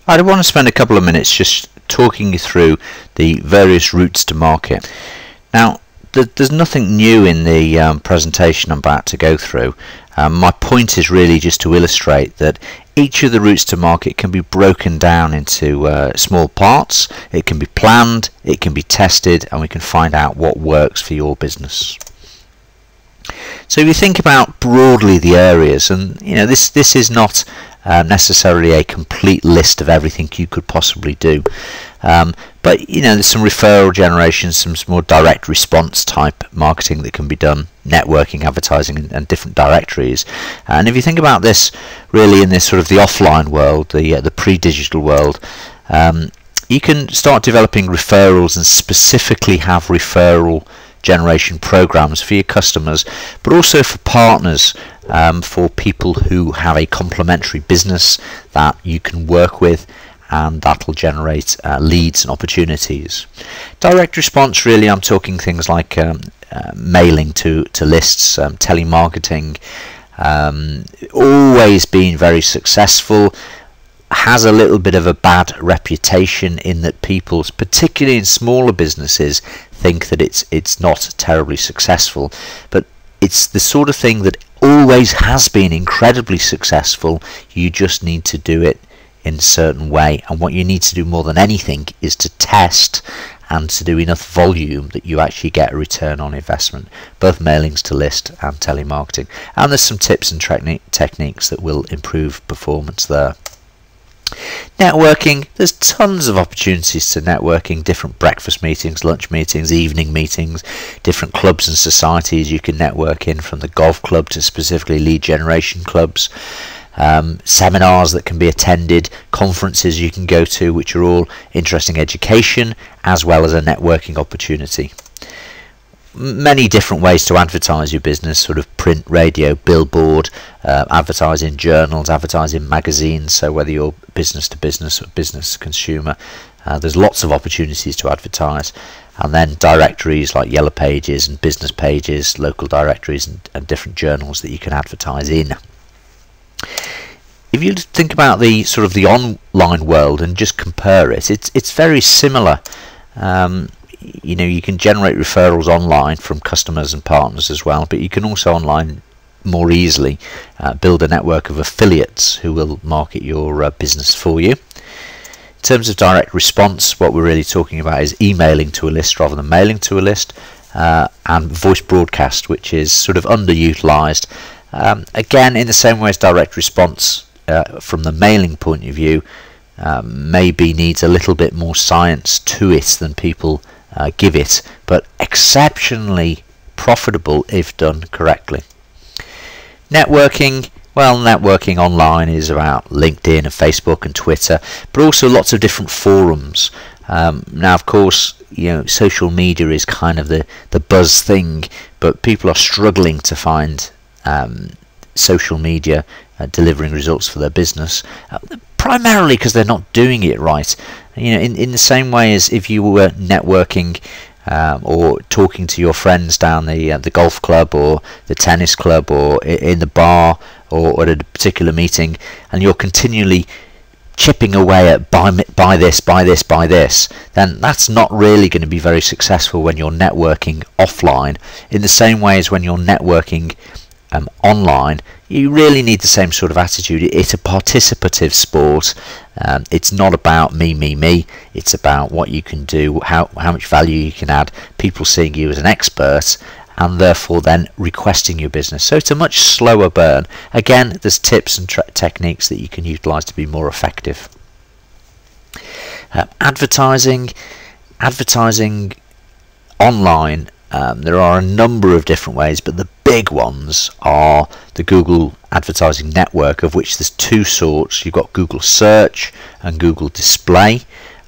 I want to spend a couple of minutes just talking you through the various routes to market. Now, there's nothing new in the presentation I'm about to go through. My point is really just to illustrate that each of the routes to market can be broken down into small parts. It can be planned, it can be tested, and we can find out what works for your business. So if you think about broadly the areas, and this is not necessarily a complete list of everything you could possibly do, but there's some referral generation, some more direct response type marketing that can be done, networking, advertising, and different directories. And if you think about this really in this sort of the offline world, the pre-digital world, you can start developing referrals and specifically have referral generation programs for your customers, but also for partners, for people who have a complementary business that you can work with, and that will generate leads and opportunities. Direct response, really, I'm talking things like mailing to lists, telemarketing, always been very successful. Has a little bit of a bad reputation in that people, particularly in smaller businesses, think that it's not terribly successful, but it's the sort of thing that always has been incredibly successful. You just need to do it in a certain way, and what you need to do more than anything is to test and to do enough volume that you actually get a return on investment, both mailings to list and telemarketing. And there's some tips and techniques that will improve performance there. Networking, there's tons of opportunities to networking, different breakfast meetings, lunch meetings, evening meetings, different clubs and societies you can network in, from the golf club to specifically lead generation clubs, seminars that can be attended, conferences you can go to, which are all interesting education as well as a networking opportunity. Many different ways to advertise your business, sort of print, radio, billboard, advertise in journals, advertise in magazines. So whether you're business to business or business to consumer, there's lots of opportunities to advertise. And then directories like Yellow Pages and business pages, local directories, and different journals that you can advertise in. If you think about the sort of the online world and just compare it, it's very similar. You can generate referrals online from customers and partners as well, but you can also online more easily build a network of affiliates who will market your business for you. In terms of direct response, what we're really talking about is emailing to a list rather than mailing to a list, and voice broadcast, which is sort of underutilized. Again, in the same way as direct response from the mailing point of view, maybe needs a little bit more science to it than people give it, but exceptionally profitable if done correctly. Networking, well, networking online is about LinkedIn and Facebook and Twitter, but also lots of different forums. Now, of course, social media is kind of the buzz thing, but people are struggling to find social media delivering results for their business, primarily because they're not doing it right. In the same way as if you were networking or talking to your friends down the golf club or the tennis club or in the bar or at a particular meeting, and you're continually chipping away at buy this, then that's not really going to be very successful when you're networking offline. In the same way as when you're networking online, you really need the same sort of attitude. It's a participative sport. It's not about me. It's about what you can do, how much value you can add, people seeing you as an expert, and therefore then requesting your business. So it's a much slower burn. Again, there's tips and techniques that you can utilize to be more effective. Advertising online, there are a number of different ways, but the big ones are the Google advertising network, of which there's two sorts. You've got Google Search and Google Display,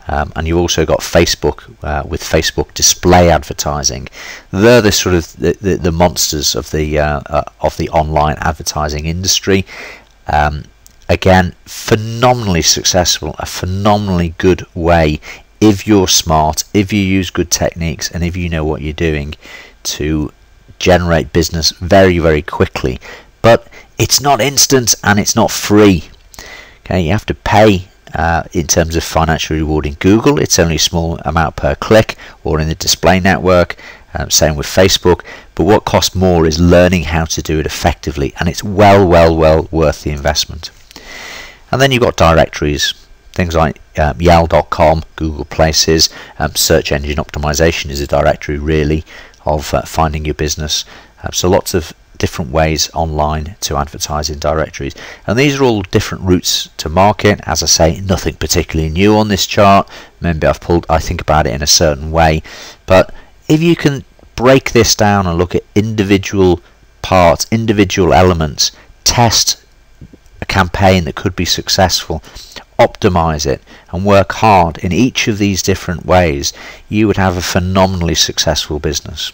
and you've also got Facebook with Facebook Display advertising. They're the sort of the monsters of the online advertising industry. Again, phenomenally successful, a phenomenally good way, if you're smart, if you use good techniques, and if you know what you're doing, to generate business very, very quickly. But it's not instant and it's not free. Okay, you have to pay in terms of financial reward in Google. It's only a small amount per click, or in the display network, same with Facebook. But what costs more is learning how to do it effectively, and it's well worth the investment. And then you've got directories, things like Yale.com, Google Places. Search engine optimization is a directory really of finding your business. So lots of different ways online to advertise in directories, and these are all different routes to market. As I say, nothing particularly new on this chart. Maybe I think about it in a certain way, but if you can break this down and look at individual parts, individual elements, test a campaign that could be successful, optimize it, and work hard in each of these different ways, you would have a phenomenally successful business.